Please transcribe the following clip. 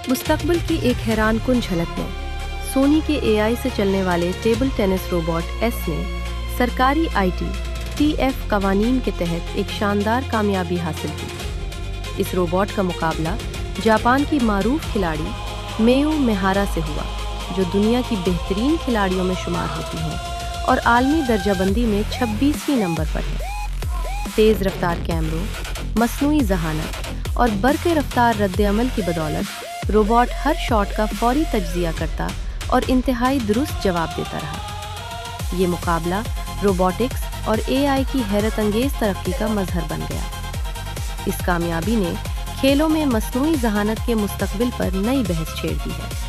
मुस्तकबिल की एक हैरानकुन झलक में सोनी के एआई से चलने वाले टेबल टेनिस रोबोट एस ने सरकारी ITF कवानीन के तहत एक शानदार कामयाबी हासिल की। इस रोबोट का मुकाबला जापान की मारूफ खिलाड़ी मेयो मेहारा से हुआ, जो दुनिया की बेहतरीन खिलाड़ियों में शुमार होती हैं और आलमी दर्जाबंदी में 26वें नंबर पर है। तेज़ रफ्तार कैमरों, मसनूई जहानत और बरक़े रफ्तार रद्द-ए-अमल की बदौलत रोबोट हर शॉट का फौरी तज्ज़िया करता और इंतहाई दुरुस्त जवाब देता रहा। ये मुकाबला रोबोटिक्स और AI की हैरत अंगेज़ तरक्की का मज़हर बन गया। इस कामयाबी ने खेलों में मसनूई जहानत के मुस्तकबिल पर नई बहस छेड़ दी है।